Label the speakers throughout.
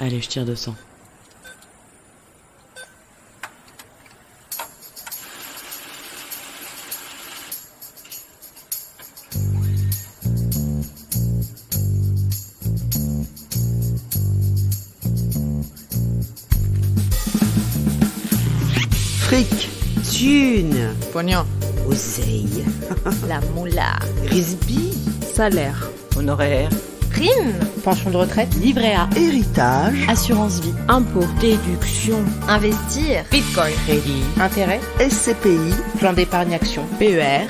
Speaker 1: Allez, je tire 200.
Speaker 2: Fric, thune,
Speaker 3: Pognon.
Speaker 2: oseille,
Speaker 4: La moula.
Speaker 2: risby,
Speaker 1: Salaire.
Speaker 3: Honoraire.
Speaker 4: Prime.
Speaker 3: Pension de retraite.
Speaker 1: Livret A.
Speaker 2: héritage,
Speaker 1: Assurance vie. Impôt. Déduction.
Speaker 4: Investir.
Speaker 3: Bitcoin.
Speaker 1: Crédit.
Speaker 3: Intérêt.
Speaker 2: SCPI,
Speaker 3: Plan d'épargne action.
Speaker 1: PER.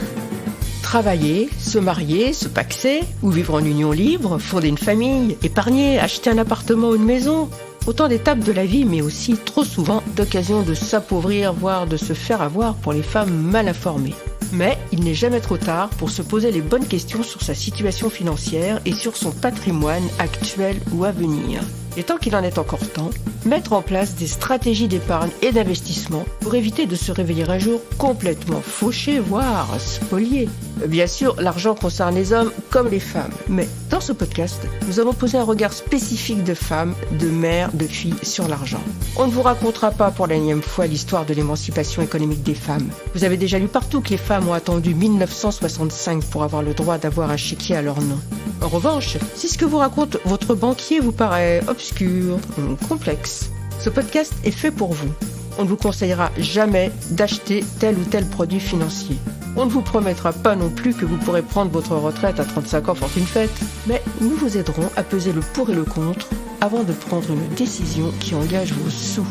Speaker 5: Travailler, se marier, se paxer, ou vivre en union libre, fonder une famille, épargner, acheter un appartement ou une maison. Autant d'étapes de la vie, mais aussi trop souvent d'occasions de s'appauvrir, voire de se faire avoir pour les femmes mal informées. Mais il n'est jamais trop tard pour se poser les bonnes questions sur sa situation financière et sur son patrimoine actuel ou à venir. Et tant qu'il en est encore temps, mettre en place des stratégies d'épargne et d'investissement pour éviter de se réveiller un jour complètement fauché, voire spolié. Bien sûr, l'argent concerne les hommes comme les femmes. Mais dans ce podcast, nous avons posé un regard spécifique de femmes, de mères, de filles sur l'argent. On ne vous racontera pas pour la énième fois l'histoire de l'émancipation économique des femmes. Vous avez déjà lu partout que les femmes ont attendu 1965 pour avoir le droit d'avoir un chéquier à leur nom. En revanche, si ce que vous raconte votre banquier vous paraît obscur ou complexe, ce podcast est fait pour vous. On ne vous conseillera jamais d'acheter tel ou tel produit financier. On ne vous promettra pas non plus que vous pourrez prendre votre retraite à 35 ans fortune faite, mais nous vous aiderons à peser le pour et le contre avant de prendre une décision qui engage vos sous.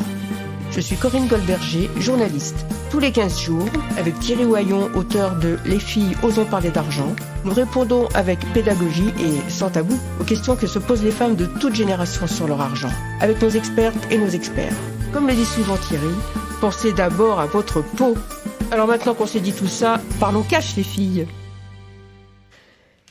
Speaker 5: Je suis Corinne Goldberger, journaliste. Tous les 15 jours, avec Thierry Oyon, auteur de Les filles osons parler d'argent, nous répondons avec pédagogie et sans tabou aux questions que se posent les femmes de toute génération sur leur argent, avec nos expertes et nos experts. Comme le dit souvent Thierry, pensez d'abord à votre peau. Alors maintenant qu'on s'est dit tout ça, parlons cash les filles.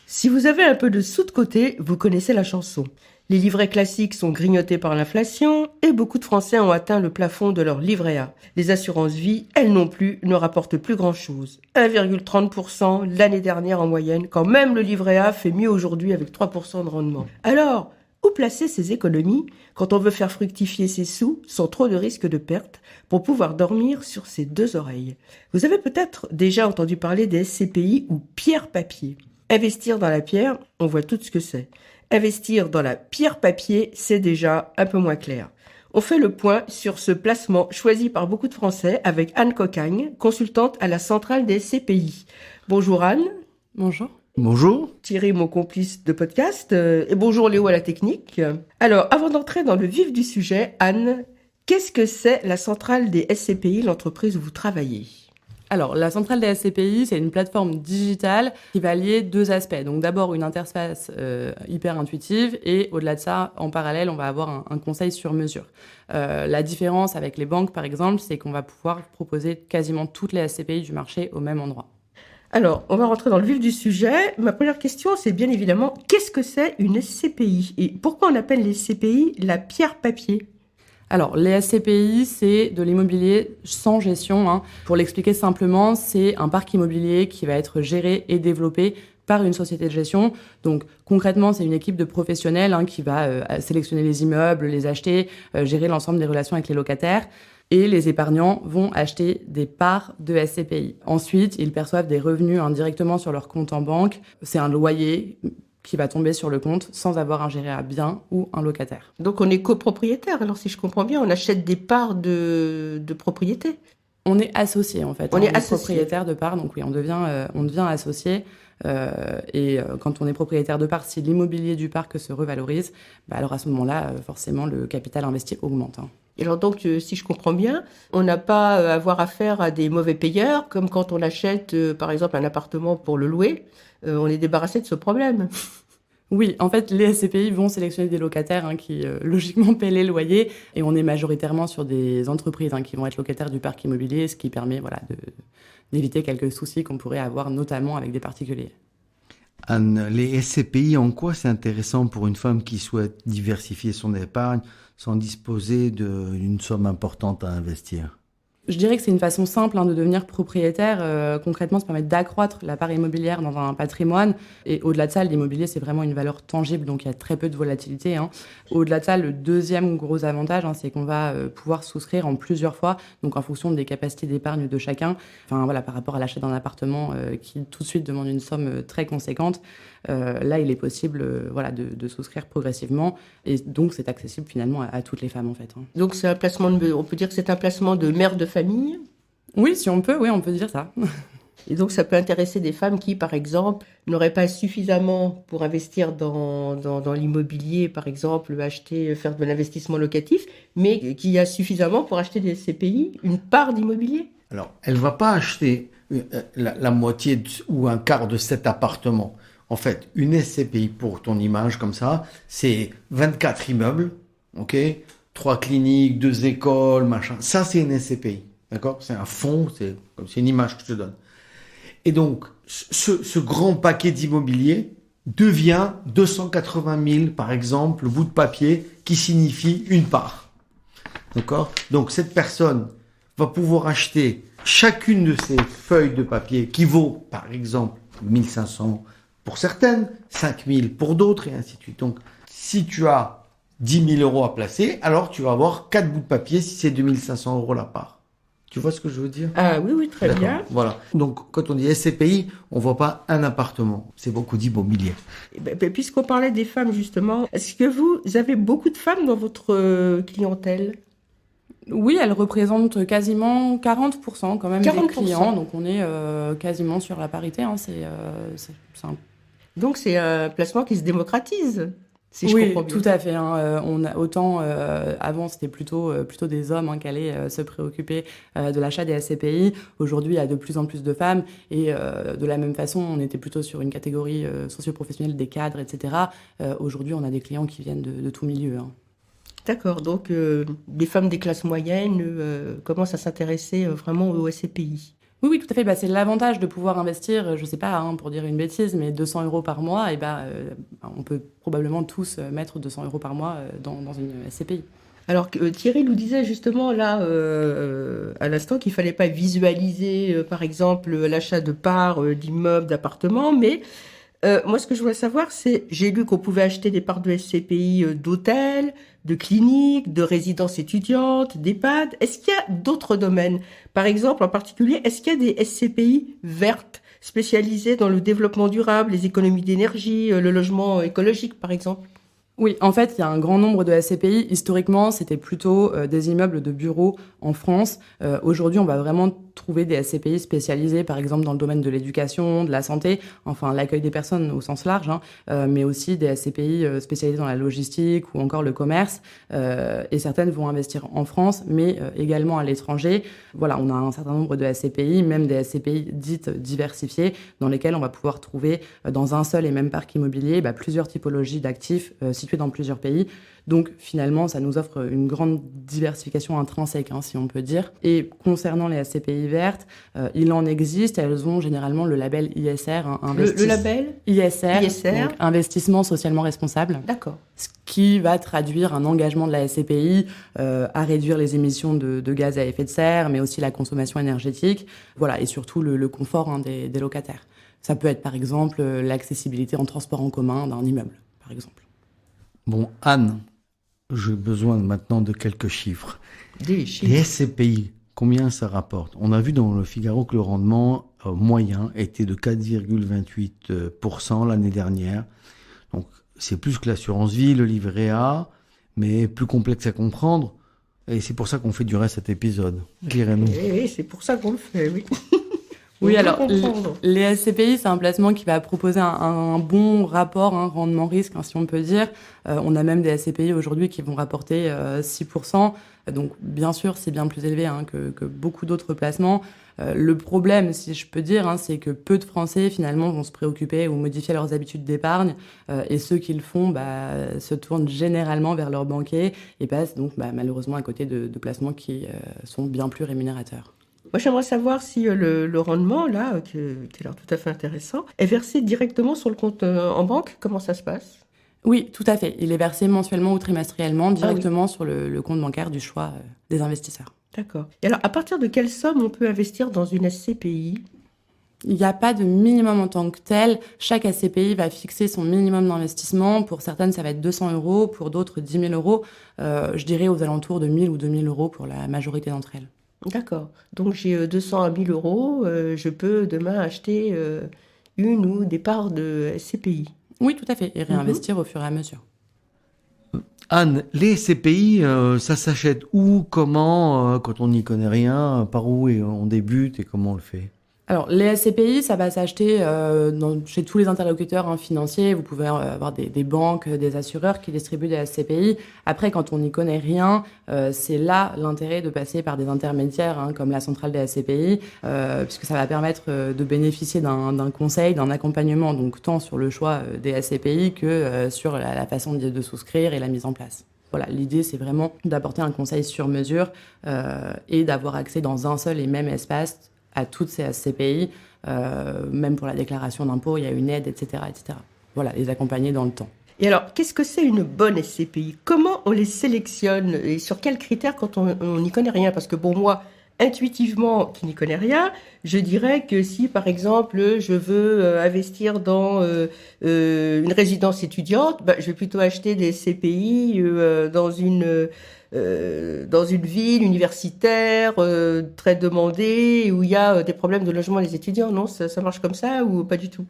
Speaker 5: Si vous avez un peu de sous de côté, vous connaissez la chanson. Les livrets classiques sont grignotés par l'inflation et beaucoup de Français ont atteint le plafond de leur livret A. Les assurances vie, elles non plus, ne rapportent plus grand-chose. 1,30% l'année dernière en moyenne, quand même le livret A fait mieux aujourd'hui avec 3% de rendement. Alors, où placer ces économies quand on veut faire fructifier ses sous sans trop de risque de perte pour pouvoir dormir sur ses deux oreilles? Vous avez peut-être déjà entendu parler des SCPI ou pierre-papier. Investir dans la pierre, on voit tout ce que c'est. Investir dans la pierre-papier, c'est déjà un peu moins clair. On fait le point sur ce placement choisi par beaucoup de Français avec Anne Cocagne, consultante à la centrale des SCPI. Bonjour Anne.
Speaker 1: Bonjour.
Speaker 2: bonjour.
Speaker 5: Thierry, mon complice de podcast, et bonjour Léo à la technique. Alors, avant d'entrer dans le vif du sujet, Anne, qu'est-ce que c'est la centrale des SCPI, l'entreprise où vous travaillez ?
Speaker 1: Alors, la centrale des SCPI, c'est une plateforme digitale qui va lier deux aspects. Donc, d'abord, une interface hyper intuitive et au-delà de ça, en parallèle, on va avoir un conseil sur mesure. La différence avec les banques, par exemple, c'est qu'on va pouvoir proposer quasiment toutes les SCPI du marché au même endroit.
Speaker 5: Alors, on va rentrer dans le vif du sujet. Ma première question, c'est bien évidemment, qu'est-ce que c'est une SCPI ? Et pourquoi on appelle les SCPI la pierre-papier ?
Speaker 1: Alors, les SCPI, c'est de l'immobilier sans gestion. Pour l'expliquer simplement, c'est un parc immobilier qui va être géré et développé par une société de gestion. Donc, concrètement, c'est une équipe de professionnels qui va sélectionner les immeubles, les acheter, gérer l'ensemble des relations avec les locataires. Et les épargnants vont acheter des parts de SCPI. Ensuite, ils perçoivent des revenus directement sur leur compte en banque. C'est un loyer qui va tomber sur le compte sans avoir un géré à bien ou un locataire.
Speaker 5: Donc on est copropriétaire, alors si je comprends bien, on achète des parts de propriété.
Speaker 1: On est associé en fait.
Speaker 5: On est associé.
Speaker 1: Propriétaire de parts, donc oui, on devient associé. Et quand on est propriétaire de parts, si l'immobilier du parc se revalorise, alors à ce moment-là, forcément, le capital investi augmente.
Speaker 5: Et alors donc, si je comprends bien, on n'a pas à avoir affaire à des mauvais payeurs, comme quand on achète, par exemple, un appartement pour le louer. On est débarrassé de ce problème.
Speaker 1: Oui, en fait, les SCPI vont sélectionner des locataires qui, logiquement, paient les loyers. Et on est majoritairement sur des entreprises qui vont être locataires du parc immobilier, ce qui permet d'éviter quelques soucis qu'on pourrait avoir, notamment avec des particuliers.
Speaker 2: Anne, les SCPI, en quoi c'est intéressant pour une femme qui souhaite diversifier son épargne sans disposer d'une somme importante à investir ?
Speaker 1: Je dirais que c'est une façon simple de devenir propriétaire. Concrètement, ça permet d'accroître la part immobilière dans un patrimoine. Et au-delà de ça, l'immobilier, c'est vraiment une valeur tangible, donc il y a très peu de volatilité. Au-delà de ça, le deuxième gros avantage, c'est qu'on va pouvoir souscrire en plusieurs fois, donc en fonction des capacités d'épargne de chacun. Enfin, voilà, par rapport à l'achat d'un appartement qui tout de suite demande une somme très conséquente, là, il est possible de souscrire progressivement. Et donc, c'est accessible finalement à toutes les femmes, en fait.
Speaker 5: Donc, c'est un placement on peut dire que c'est un placement de mère de famille.
Speaker 1: Oui, si on peut, oui, on peut dire ça.
Speaker 5: Et donc, ça peut intéresser des femmes qui, par exemple, n'auraient pas suffisamment pour investir dans l'immobilier, par exemple, faire de l'investissement locatif, mais qui a suffisamment pour acheter des SCPI, une part d'immobilier.
Speaker 2: Alors, elle va pas acheter la moitié ou un quart de cet appartement. En fait, une SCPI, pour ton image comme ça, c'est 24 immeubles, ok, 3 cliniques, 2 écoles, machin. Ça, c'est une SCPI, d'accord? C'est un fonds, c'est une image que je te donne. Et donc, ce grand paquet d'immobilier devient 280 000, par exemple, le bout de papier qui signifie une part. D'accord? Donc, cette personne va pouvoir acheter chacune de ces feuilles de papier qui vaut, par exemple, 1 500 pour certaines, 5 000 pour d'autres, et ainsi de suite. Donc, si tu as 10 000 euros à placer, alors tu vas avoir 4 bouts de papier si c'est 2 500 euros la part. Tu vois ce que je veux dire?
Speaker 5: Ah oui, très
Speaker 2: D'accord.
Speaker 5: bien.
Speaker 2: Voilà. Donc, quand on dit SCPI, on voit pas un appartement. C'est beaucoup d'immobilier.
Speaker 5: Puisqu'on parlait des femmes, justement, est-ce que vous avez beaucoup de femmes dans votre clientèle?
Speaker 1: Oui, elle représente quasiment 40% quand même
Speaker 5: 40%.
Speaker 1: des clients, donc on est quasiment sur la parité.
Speaker 5: Donc c'est un placement qui se démocratise, si je
Speaker 1: oui,
Speaker 5: comprends bien.
Speaker 1: tout à fait. On a autant avant c'était plutôt des hommes qui allaient se préoccuper de l'achat des SCPI. Aujourd'hui, il y a de plus en plus de femmes et de la même façon, on était plutôt sur une catégorie socio-professionnelle des cadres, etc. Aujourd'hui, on a des clients qui viennent de tout milieu.
Speaker 5: D'accord, donc les femmes des classes moyennes commencent à s'intéresser vraiment aux SCPI.
Speaker 1: Oui, tout à fait. C'est l'avantage de pouvoir investir, je ne sais pas, pour dire une bêtise, mais 200 euros par mois. Et on peut probablement tous mettre 200 euros par mois dans une SCPI.
Speaker 5: Alors Thierry nous disait justement là, à l'instant, qu'il ne fallait pas visualiser, par exemple, l'achat de parts d'immeubles, d'appartements, mais moi, ce que je voulais savoir, c'est, j'ai lu qu'on pouvait acheter des parts de SCPI d'hôtels, de cliniques, de résidences étudiantes, d'EHPAD. Est-ce qu'il y a d'autres domaines? Par exemple, en particulier, est-ce qu'il y a des SCPI vertes spécialisées dans le développement durable, les économies d'énergie, le logement écologique, par exemple?
Speaker 1: Oui, en fait, il y a un grand nombre de SCPI. Historiquement, c'était plutôt des immeubles de bureaux en France. Aujourd'hui, on va vraiment trouver des SCPI spécialisés, par exemple, dans le domaine de l'éducation, de la santé, enfin, l'accueil des personnes au sens large, mais aussi des SCPI spécialisés dans la logistique ou encore le commerce. Et certaines vont investir en France, mais également à l'étranger. Voilà, on a un certain nombre de SCPI, même des SCPI dites diversifiées, dans lesquelles on va pouvoir trouver, dans un seul et même parc immobilier, plusieurs typologies d'actifs situés dans plusieurs pays. Donc finalement, ça nous offre une grande diversification intrinsèque, si on peut dire. Et concernant les SCPI vertes, il en existe. Elles ont généralement le label ISR.
Speaker 5: Le label
Speaker 1: ISR,
Speaker 5: ISR.
Speaker 1: Donc investissement socialement responsable.
Speaker 5: D'accord.
Speaker 1: Ce qui va traduire un engagement de la SCPI à réduire les émissions de gaz à effet de serre, mais aussi la consommation énergétique. Voilà, et surtout le confort des locataires. Ça peut être par exemple l'accessibilité en transport en commun d'un immeuble, par exemple.
Speaker 2: Bon, Anne, j'ai besoin maintenant de quelques chiffres.
Speaker 5: Des chiffres.
Speaker 2: Les SCPI, combien ça rapporte? On a vu dans le Figaro que le rendement moyen était de 4,28% l'année dernière. Donc, c'est plus que l'assurance vie, le livret A, mais plus complexe à comprendre. Et c'est pour ça qu'on fait durer cet épisode. Éclairez-nous.
Speaker 5: Oui, c'est pour ça qu'on le fait, oui.
Speaker 1: Oui, alors, les SCPI, c'est un placement qui va proposer un bon rapport, rendement-risque, si on peut dire. On a même des SCPI aujourd'hui qui vont rapporter 6%. Donc, bien sûr, c'est bien plus élevé que beaucoup d'autres placements. Le problème, si je peux dire, c'est que peu de Français, finalement, vont se préoccuper ou modifier leurs habitudes d'épargne. Et ceux qui le font se tournent généralement vers leur banquier et passent donc malheureusement à côté de placements qui sont bien plus rémunérateurs.
Speaker 5: Moi, j'aimerais savoir si le rendement, là, qui a l'air tout à fait intéressant, est versé directement sur le compte en banque. Comment ça se passe?
Speaker 1: Oui, tout à fait. Il est versé mensuellement ou trimestriellement directement sur le compte bancaire du choix des investisseurs.
Speaker 5: D'accord. Et alors, à partir de quelle somme on peut investir dans une SCPI ?
Speaker 1: Il n'y a pas de minimum en tant que tel. Chaque SCPI va fixer son minimum d'investissement. Pour certaines, ça va être 200 euros. Pour d'autres, 10 000 euros. Je dirais aux alentours de 1 000 ou 2 000 euros pour la majorité d'entre elles.
Speaker 5: D'accord. Donc, j'ai 200 à 1 000 euros. Je peux demain acheter une ou des parts de SCPI.
Speaker 1: Oui, tout à fait. Et réinvestir au fur et à mesure.
Speaker 2: Anne, les SCPI, ça s'achète où, comment, quand on n'y connaît rien, par où on débute et comment on le fait?
Speaker 1: Alors, les SCPI, ça va s'acheter chez tous les interlocuteurs financiers. Vous pouvez avoir des banques, des assureurs qui distribuent des SCPI. Après, quand on n'y connaît rien, c'est là l'intérêt de passer par des intermédiaires comme la centrale des SCPI, puisque ça va permettre de bénéficier d'un conseil, d'un accompagnement, donc tant sur le choix des SCPI que sur la façon de souscrire et la mise en place. Voilà, l'idée, c'est vraiment d'apporter un conseil sur mesure et d'avoir accès dans un seul et même espace à toutes ces SCPI, même pour la déclaration d'impôt, il y a une aide, etc., etc. Voilà, les accompagner dans le temps.
Speaker 5: Et alors, qu'est-ce que c'est une bonne SCPI ? Comment on les sélectionne et sur quels critères quand on n'y connaît rien ? Parce que bon, moi, intuitivement, qui n'y connais rien, je dirais que si, par exemple, je veux investir dans une résidence étudiante, je vais plutôt acheter des SCPI dans une ville universitaire très demandée où il y a des problèmes de logement des étudiants. Non, ça marche comme ça ou pas du tout ?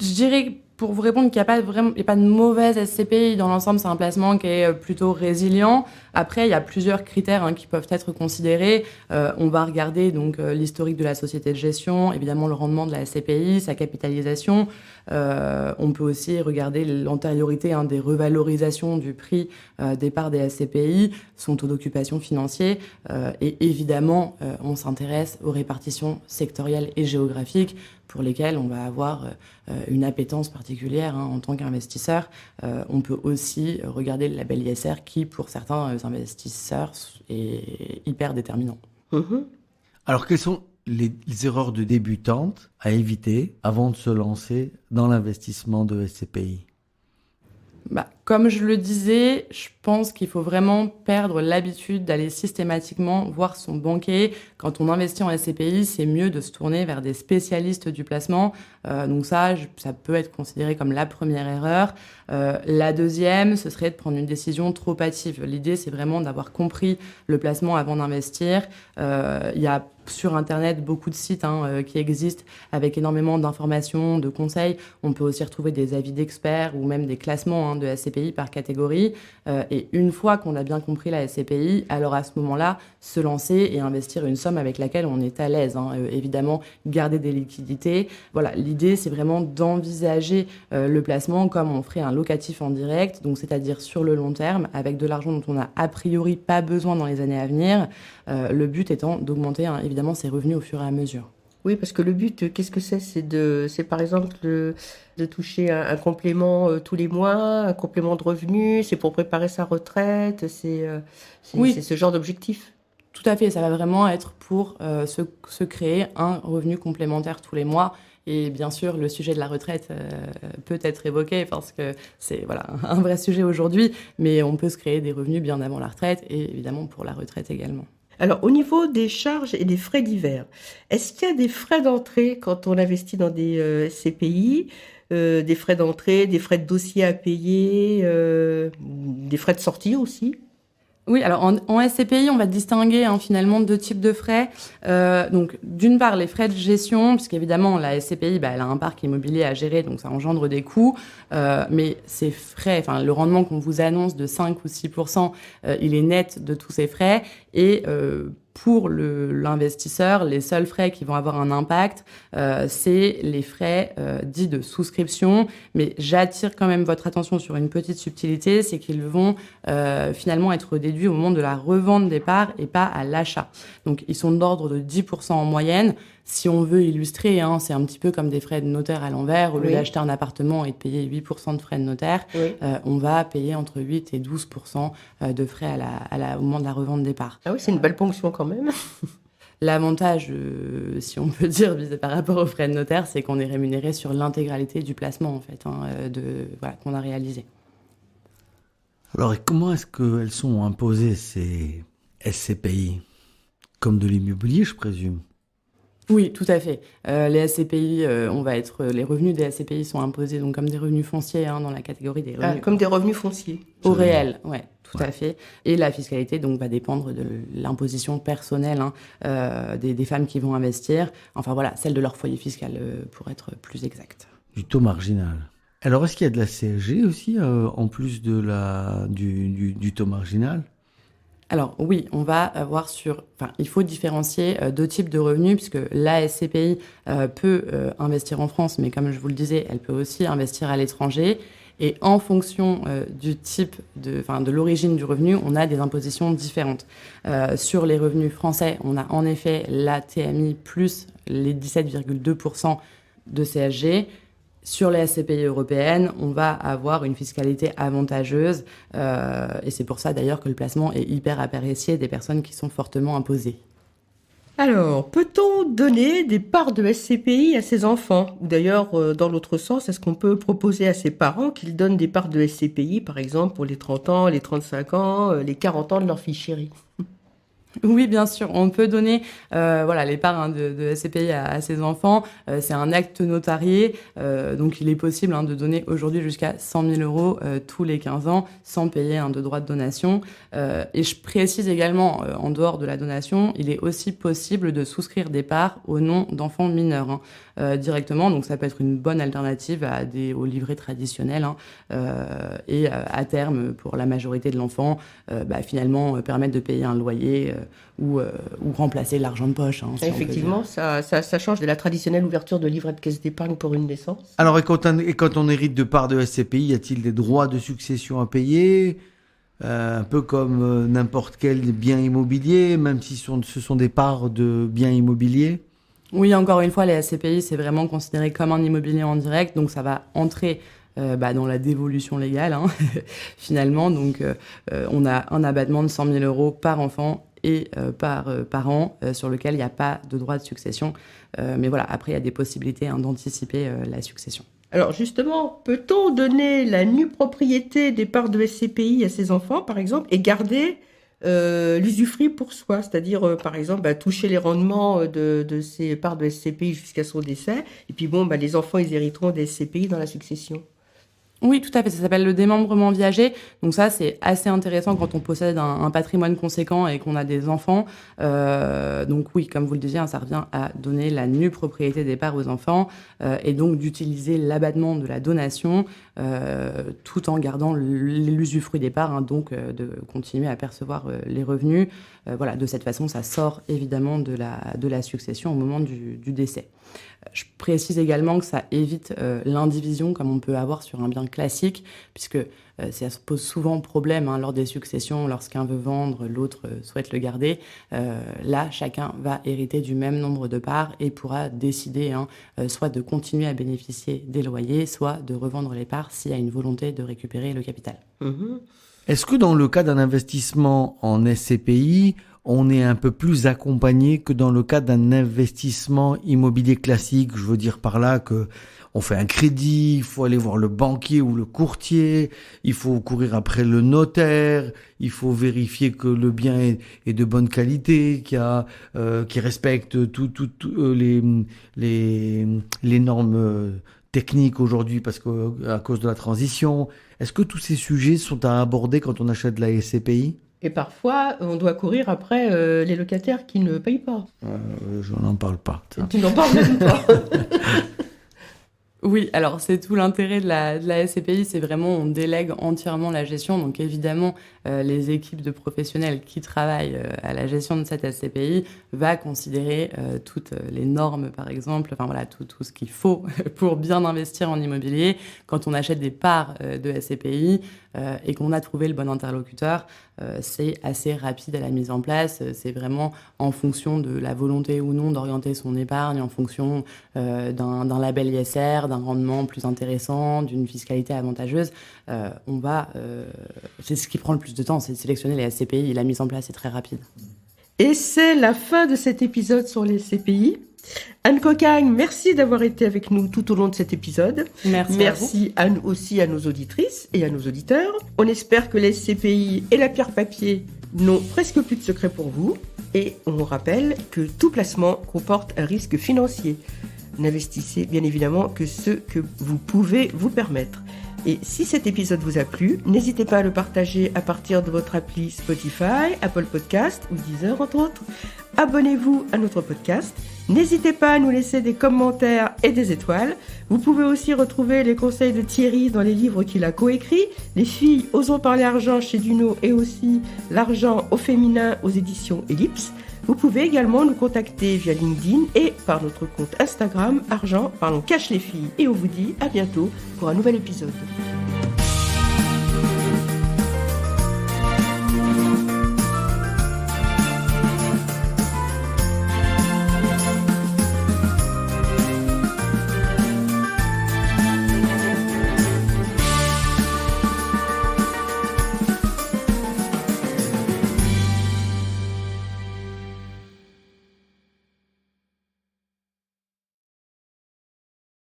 Speaker 1: Je dirais, pour vous répondre, qu'il n'y a pas de mauvaise SCPI. Dans l'ensemble, c'est un placement qui est plutôt résilient. Après, il y a plusieurs critères qui peuvent être considérés. On va regarder donc l'historique de la société de gestion, évidemment le rendement de la SCPI, sa capitalisation. On peut aussi regarder l'antériorité des revalorisations du prix des parts des SCPI, son taux d'occupation financier. Et évidemment, on s'intéresse aux répartitions sectorielles et géographiques pour lesquelles on va avoir une appétence particulière en tant qu'investisseur. On peut aussi regarder le label ISR qui, pour certains investisseurs, est hyper déterminant.
Speaker 2: Alors, quelles sont les erreurs de débutantes à éviter avant de se lancer dans l'investissement de SCPI ?
Speaker 1: Comme je le disais, je pense qu'il faut vraiment perdre l'habitude d'aller systématiquement voir son banquier. Quand on investit en SCPI, c'est mieux de se tourner vers des spécialistes du placement. Donc ça peut être considéré comme la première erreur. La deuxième, ce serait de prendre une décision trop hâtive. L'idée, c'est vraiment d'avoir compris le placement avant d'investir. Il y a sur Internet beaucoup de sites qui existent avec énormément d'informations, de conseils. On peut aussi retrouver des avis d'experts ou même des classements de SCPI par catégorie. Et une fois qu'on a bien compris la SCPI, alors à ce moment-là, se lancer et investir une somme avec laquelle on est à l'aise. Évidemment, garder des liquidités. Voilà, l'idée, c'est vraiment d'envisager le placement comme on ferait un locatif en direct, donc c'est-à-dire sur le long terme, avec de l'argent dont on n'a a priori pas besoin dans les années à venir. Le but étant d'augmenter évidemment ses revenus au fur et à mesure.
Speaker 5: Oui, parce que le but, qu'est-ce que c'est ? C'est par exemple de toucher un complément tous les mois, un complément de revenus, c'est pour préparer sa retraite, c'est ce genre d'objectif.
Speaker 1: Tout à fait, ça va vraiment être pour se créer un revenu complémentaire tous les mois. Et bien sûr, le sujet de la retraite peut être évoqué parce que c'est un vrai sujet aujourd'hui, mais on peut se créer des revenus bien avant la retraite et évidemment pour la retraite également.
Speaker 5: Alors, au niveau des charges et des frais divers, est-ce qu'il y a des frais d'entrée quand on investit dans des SCPI, des frais d'entrée, des frais de dossier à payer, des frais de sortie aussi ?
Speaker 1: Oui, alors en SCPI, on va distinguer finalement deux types de frais. Donc, d'une part, les frais de gestion, puisqu'évidemment, la SCPI, elle a un parc immobilier à gérer, donc ça engendre des coûts. Mais ces frais, le rendement qu'on vous annonce de 5 ou 6%, il est net de tous ces frais. Et pour l'investisseur, les seuls frais qui vont avoir un impact, c'est les frais dits de souscription. Mais j'attire quand même votre attention sur une petite subtilité, c'est qu'ils vont finalement être déduits au moment de la revente des parts et pas à l'achat. Donc, ils sont d'ordre de 10% en moyenne. Si on veut illustrer, c'est un petit peu comme des frais de notaire à l'envers. Au lieu d'acheter un appartement et de payer 8% de frais de notaire, on va payer entre 8 et 12% de frais au moment de la revente des parts.
Speaker 5: Ah oui, c'est une belle ponction quand même.
Speaker 1: L'avantage, si on peut dire, par rapport aux frais de notaire, c'est qu'on est rémunéré sur l'intégralité du placement, en fait, qu'on a réalisé.
Speaker 2: Alors, et comment est-ce qu'elles sont imposées, ces SCPI ? Comme de l'immobilier, je présume.
Speaker 1: Oui, tout à fait. Les SCPI, les revenus des SCPI sont imposés donc comme des revenus fonciers dans la catégorie des revenus
Speaker 5: Comme des revenus fonciers.
Speaker 1: au réel, ouais, tout à fait. Et la fiscalité donc va dépendre de l'imposition personnelle des femmes qui vont investir. Enfin voilà, celle de leur foyer fiscal pour être plus exact.
Speaker 2: Du taux marginal. Alors, est-ce qu'il y a de la CSG aussi, en plus du taux marginal ?
Speaker 1: Alors oui, on va avoir il faut différencier deux types de revenus puisque la SCPI peut investir en France, mais comme je vous le disais, elle peut aussi investir à l'étranger. Et en fonction du type de l'origine du revenu, on a des impositions différentes. Sur les revenus français, on a en effet la TMI plus les 17,2% de CSG. Sur les SCPI européennes, on va avoir une fiscalité avantageuse et c'est pour ça d'ailleurs que le placement est hyper apprécié des personnes qui sont fortement imposées.
Speaker 5: Alors, peut-on donner des parts de SCPI à ses enfants ? Ou d'ailleurs, dans l'autre sens, est-ce qu'on peut proposer à ses parents qu'ils donnent des parts de SCPI, par exemple pour les 30 ans, les 35 ans, les 40 ans de leur fille chérie ?
Speaker 1: Oui, bien sûr. On peut donner les parts de SCPI à ses enfants. C'est un acte notarié. Donc, il est possible de donner aujourd'hui jusqu'à 100 000 euros tous les 15 ans sans payer de droit de donation. Et je précise également, en dehors de la donation, il est aussi possible de souscrire des parts au nom d'enfants mineurs directement. Donc, ça peut être une bonne alternative aux livrets traditionnels. Et à terme, pour la majorité de l'enfant, finalement, permettre de payer un loyer ou remplacer l'argent de poche.
Speaker 5: Effectivement, ça change de la traditionnelle ouverture de livret de caisse d'épargne pour une naissance.
Speaker 2: Alors, et quand on hérite de parts de SCPI, y a-t-il des droits de succession à payer ? Un peu comme n'importe quel bien immobilier, même si ce sont des parts de biens immobiliers ?
Speaker 1: Oui, encore une fois, les SCPI, c'est vraiment considéré comme un immobilier en direct, donc ça va entrer dans la dévolution légale, finalement. Donc, on a un abattement de 100 000 euros par enfant et par an, sur lequel il n'y a pas de droit de succession. Mais voilà, après, il y a des possibilités d'anticiper la succession.
Speaker 5: Alors justement, peut-on donner la nue propriété des parts de SCPI à ses enfants, par exemple, et garder l'usufruit pour soi, c'est-à-dire, par exemple, toucher les rendements de ces parts de SCPI jusqu'à son décès, et puis les enfants, ils hériteront des SCPI dans la succession.
Speaker 1: Oui, tout à fait. Ça s'appelle le démembrement viager. Donc ça, c'est assez intéressant quand on possède un patrimoine conséquent et qu'on a des enfants. Donc oui, comme vous le disiez, ça revient à donner la nue propriété des parts aux enfants et donc d'utiliser l'abattement de la donation tout en gardant l'usufruit des parts, donc de continuer à percevoir les revenus. De cette façon, ça sort évidemment de la succession au moment du décès. Je précise également que ça évite l'indivision comme on peut avoir sur un bien classique, puisque ça se pose souvent problème lors des successions, lorsqu'un veut vendre, l'autre souhaite le garder. Là, chacun va hériter du même nombre de parts et pourra décider soit de continuer à bénéficier des loyers, soit de revendre les parts s'il y a une volonté de récupérer le capital.
Speaker 5: Mmh.
Speaker 2: Est-ce que dans le cas d'un investissement en SCPI, on est un peu plus accompagné que dans le cas d'un investissement immobilier classique? Je veux dire par là que on fait un crédit, il faut aller voir le banquier ou le courtier, il faut courir après le notaire, il faut vérifier que le bien est de bonne qualité, qui respecte toutes les normes techniques aujourd'hui parce que à cause de la transition. Est-ce que tous ces sujets sont à aborder quand on achète de la SCPI?
Speaker 5: Et parfois, on doit courir après les locataires qui ne payent pas.
Speaker 2: Je n'en parle pas. Ça.
Speaker 5: Tu n'en parles même pas.
Speaker 1: Oui, alors c'est tout l'intérêt de la SCPI, c'est vraiment on délègue entièrement la gestion. Donc évidemment, les équipes de professionnels qui travaillent à la gestion de cette SCPI va considérer toutes les normes, par exemple, tout ce qu'il faut pour bien investir en immobilier. Quand on achète des parts de SCPI et qu'on a trouvé le bon interlocuteur, c'est assez rapide à la mise en place. C'est vraiment en fonction de la volonté ou non d'orienter son épargne, en fonction d'un label ISR, d'un rendement plus intéressant, d'une fiscalité avantageuse. C'est ce qui prend le plus de temps, c'est de sélectionner les SCPI. La mise en place est très rapide.
Speaker 5: Et c'est la fin de cet épisode sur les SCPI. Anne Cocagne, merci d'avoir été avec nous tout au long de cet épisode.
Speaker 1: Merci
Speaker 5: Anne aussi à nos auditrices et à nos auditeurs. On espère que les SCPI et la pierre papier n'ont presque plus de secrets pour vous. Et on rappelle que tout placement comporte un risque financier. N'investissez bien évidemment que ce que vous pouvez vous permettre. Et si cet épisode vous a plu, n'hésitez pas à le partager à partir de votre appli Spotify, Apple Podcast ou Deezer entre autres. Abonnez-vous à notre podcast. N'hésitez pas à nous laisser des commentaires et des étoiles. Vous pouvez aussi retrouver les conseils de Thierry dans les livres qu'il a coécrits. Les filles, osons parler argent chez Duno et aussi l'argent au féminin aux éditions Ellipse. Vous pouvez également nous contacter via LinkedIn et par notre compte Instagram Argent Parlons Cash les filles. Et on vous dit à bientôt pour un nouvel épisode.